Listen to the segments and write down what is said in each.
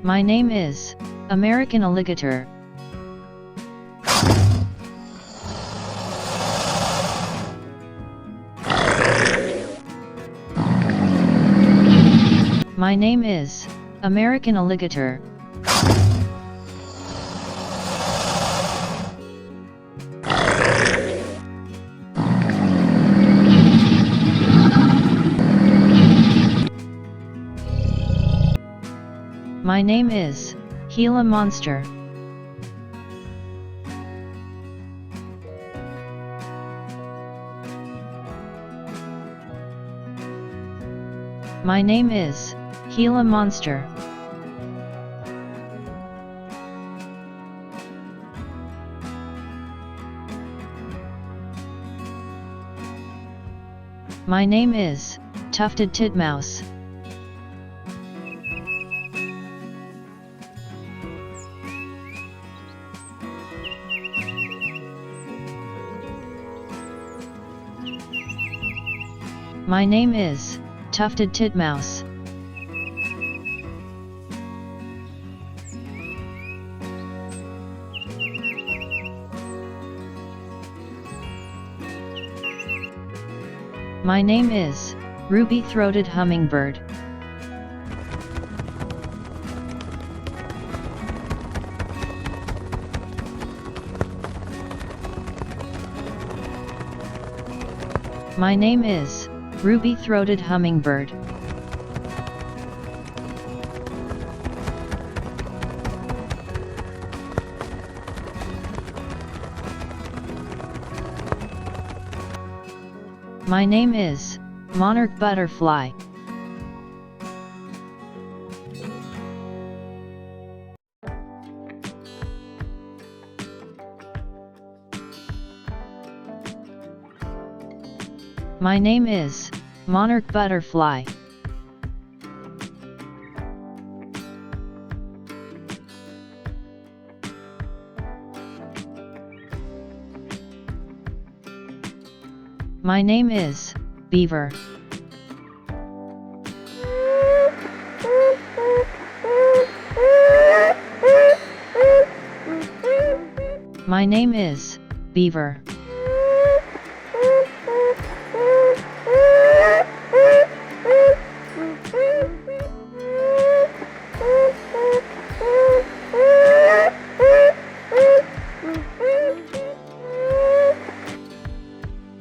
My name is American Alligator. My name is American Alligator. My name is Gila Monster. My name is Gila Monster. My name is Tufted Titmouse. My name is Tufted Titmouse. My name is Ruby-throated Hummingbird. My name is Ruby-throated Hummingbird. My name is Monarch Butterfly. My name is Monarch Butterfly. My name is Beaver. My name is Beaver.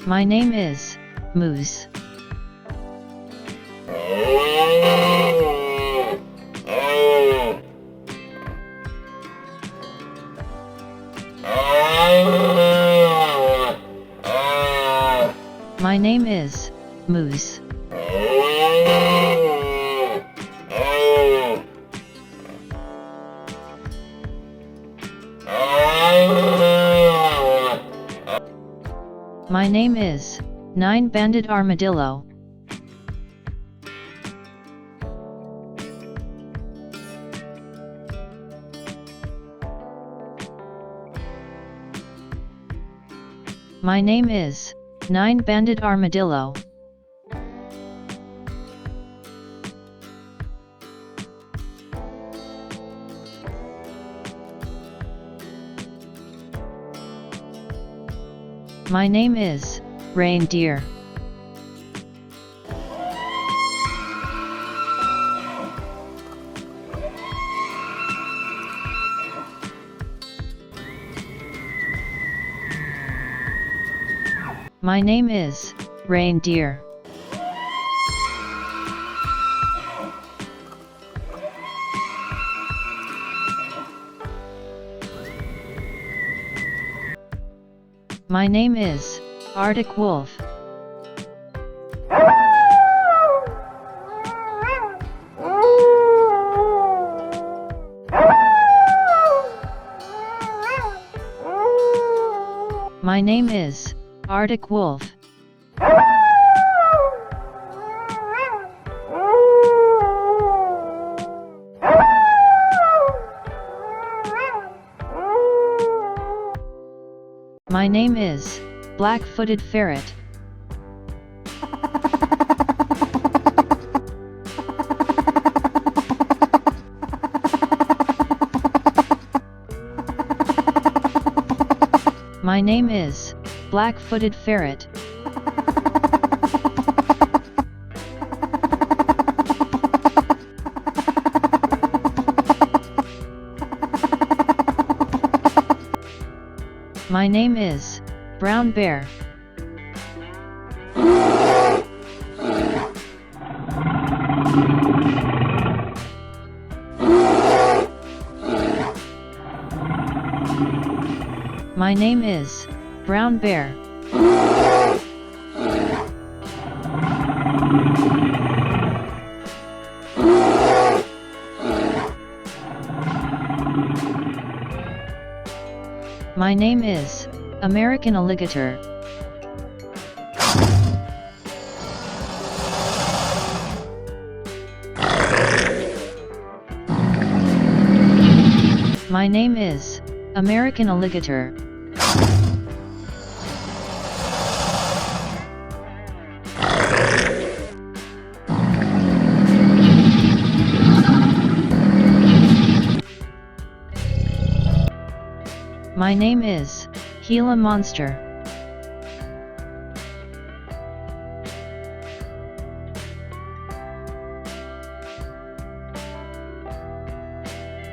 My name is Moose. My name is Moose. My name is Nine-Banded Armadillo. My name is Nine-Banded Armadillo. My name is Reindeer. My name is Reindeer. My name is Arctic Wolf. My name is Arctic Wolf. My name is Black-footed Ferret. My name is Black-footed ferret. My name is Brown Bear. My name is Brown Bear. My name is American Alligator. My name is American Alligator. My name is Gila Monster.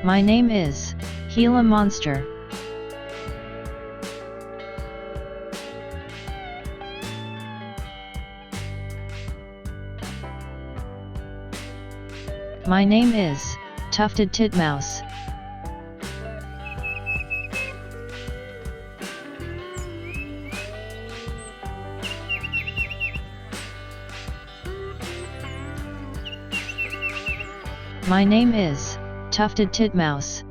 My name is Gila Monster. My name is Tufted Titmouse. My name is Tufted Titmouse.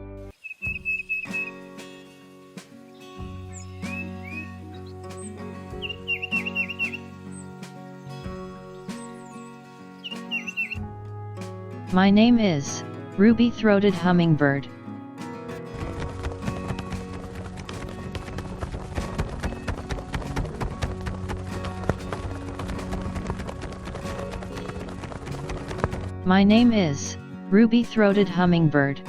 My name is Ruby-throated Hummingbird. My name is Ruby-throated Hummingbird.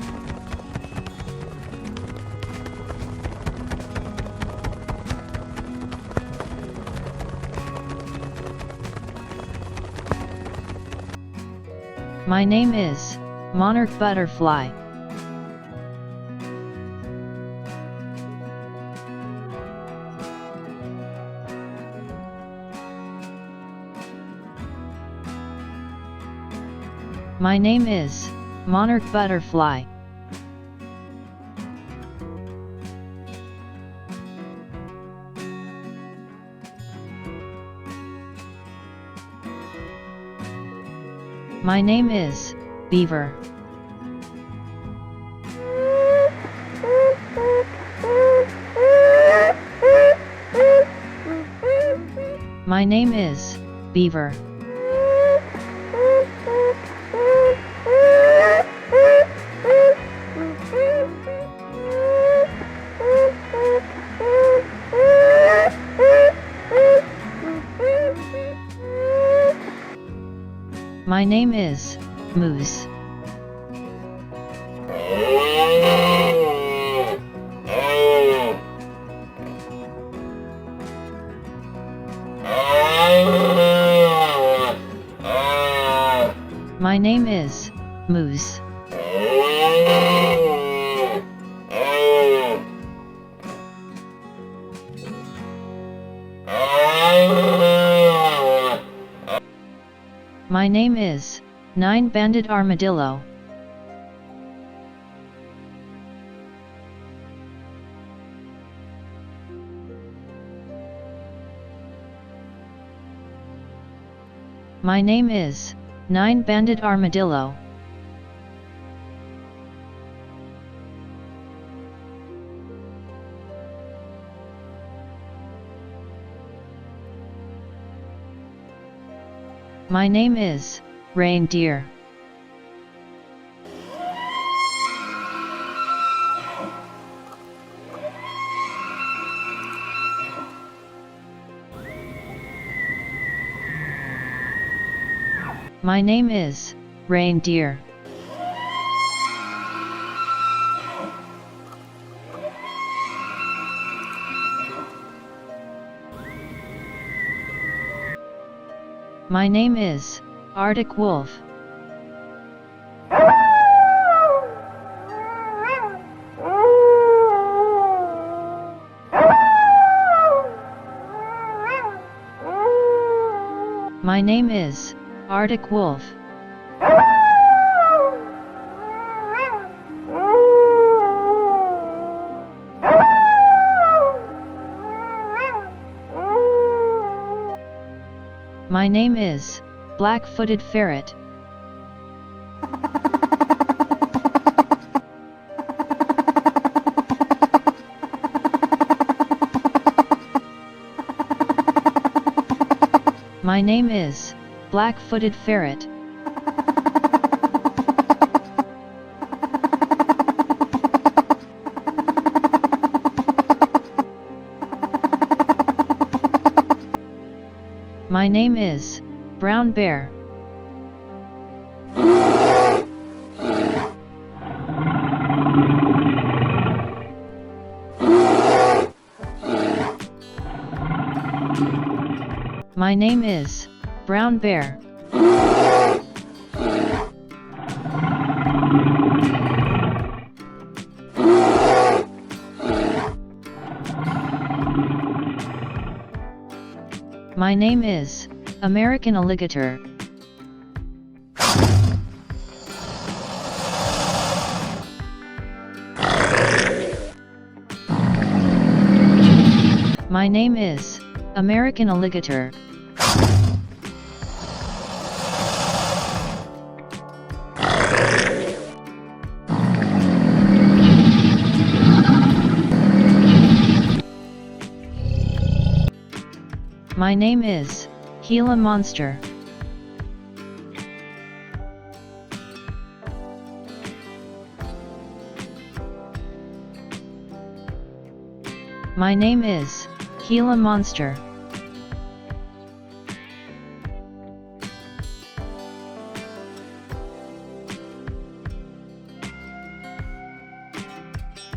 My name is Monarch Butterfly. My name is Monarch Butterfly. My name is Beaver. My name is Beaver. My name is Moose. My name is Moose. My name is Nine-banded Armadillo. My name is Nine-banded Armadillo. My name is Reindeer. My name is Reindeer. My name is Arctic Wolf. My name is Arctic Wolf. My name is Black-footed ferret. My name is Black-footed ferret. My name is Brown Bear. My name is Brown Bear. My name is American Alligator. My name is American Alligator. My name is Gila Monster. My name is Gila Monster.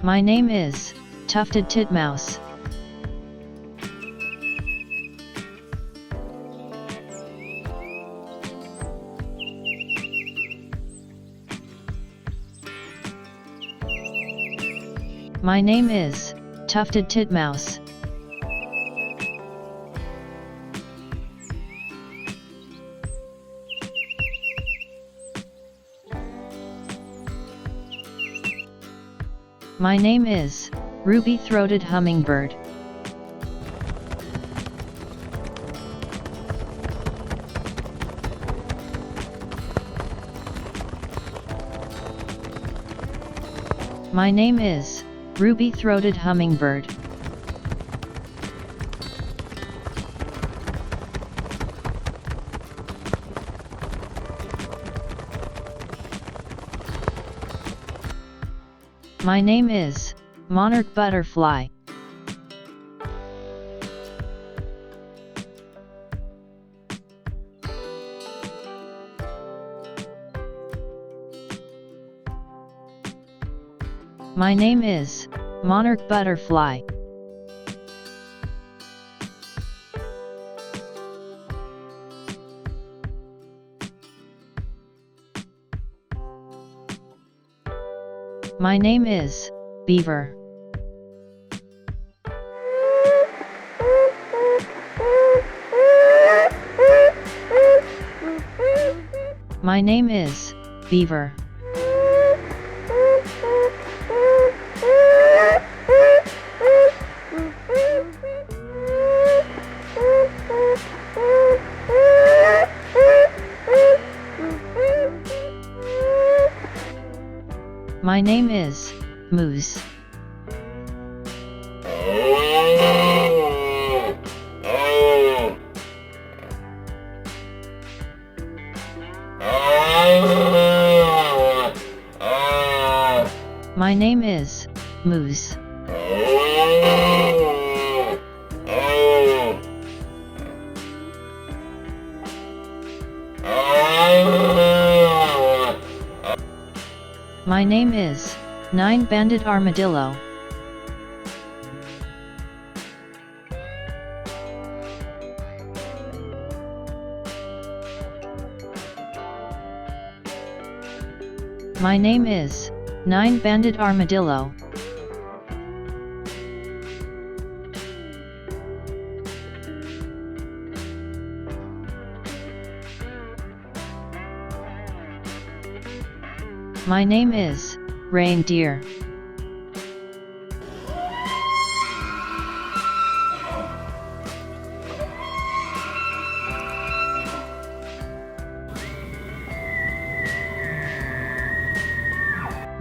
My name is Tufted Titmouse. My name is Tufted Titmouse. My name is Ruby-throated Hummingbird. My name is Ruby-throated Hummingbird. My name is Monarch Butterfly. My name is Monarch Butterfly. My name is Beaver. My name is Beaver. My name is Moose. My name is Moose. My name is Nine-Banded Armadillo. My name is Nine-Banded Armadillo. My name is Reindeer.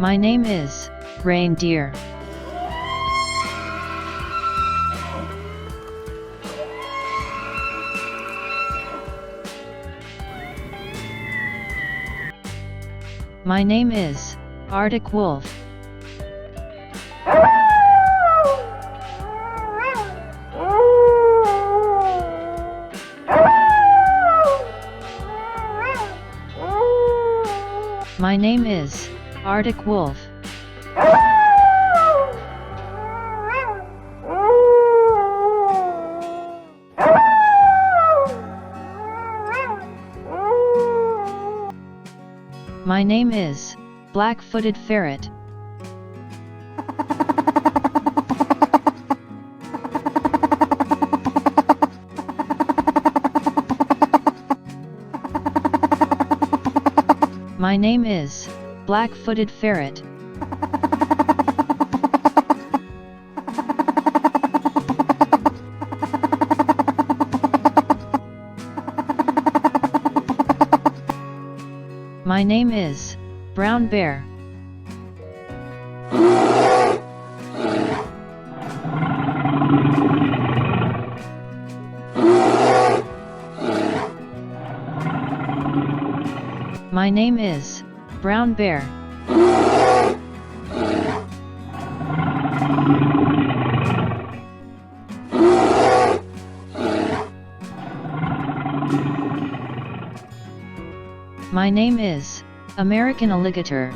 My name is Reindeer. My name is Arctic Wolf. My name is Arctic Wolf. My name is Black-Footed Ferret. My name is Black-Footed Ferret. My name is Brown Bear. My name is Brown Bear. My name is American Alligator.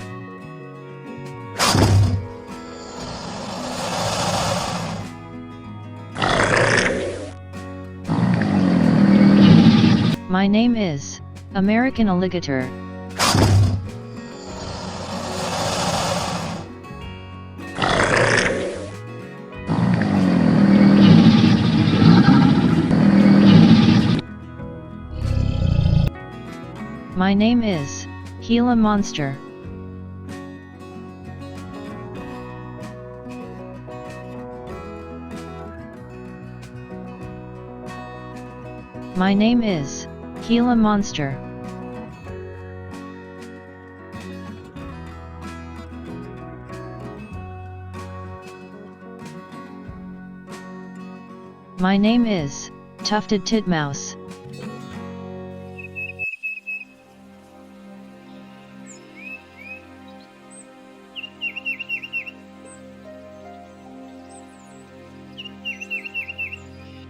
My name is American Alligator. My name is Gila Monster. My name is Gila Monster. My name is Tufted Titmouse.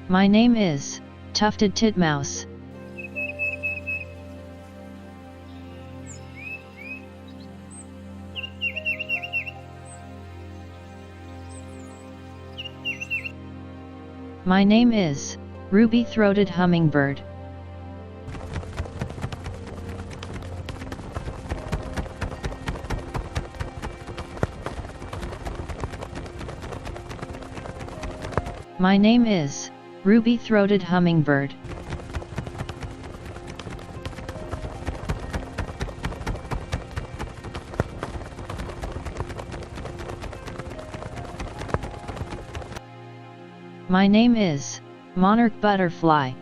My name is Tufted Titmouse. My name is Ruby-Throated Hummingbird. My name is Ruby-Throated Hummingbird. My name is Monarch Butterfly.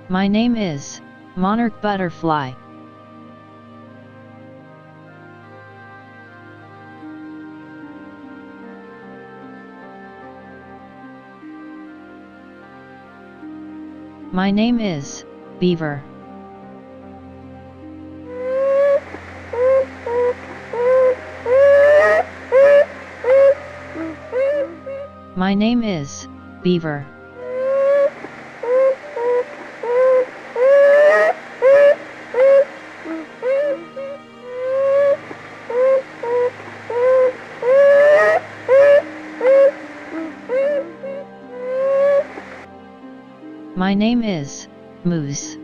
My name is Monarch Butterfly. My name is Beaver. My name is Beaver. My name is Moose.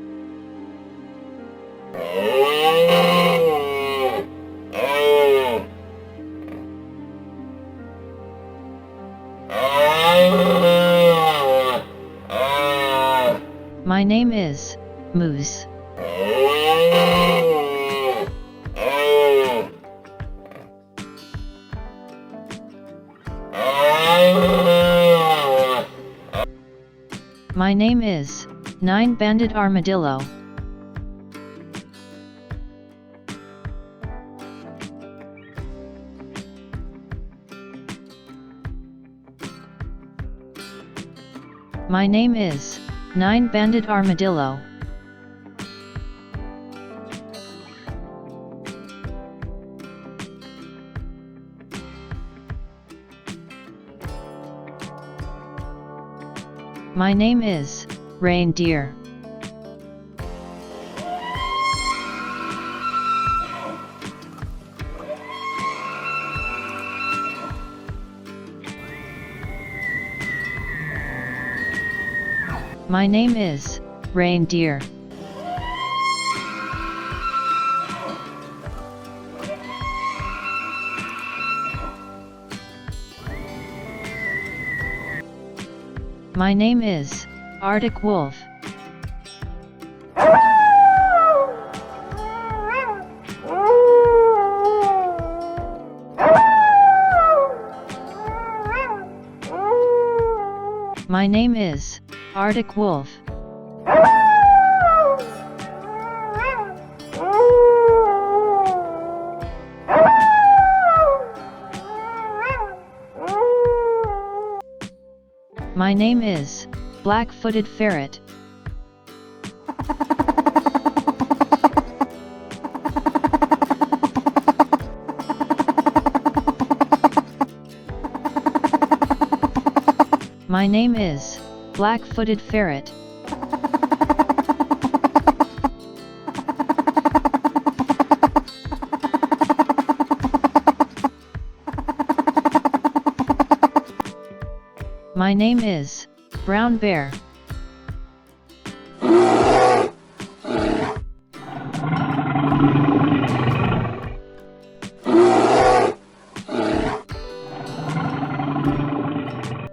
My name is Moose. My name is Nine-Banded Armadillo. My name is Nine-Banded Armadillo. My name is Reindeer. My name is Reindeer. My name is Arctic Wolf. My name is Arctic Wolf. My name is Black-Footed Ferret. My name is Black-Footed Ferret. My name is Brown Bear.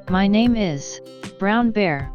My name is Brown Bear.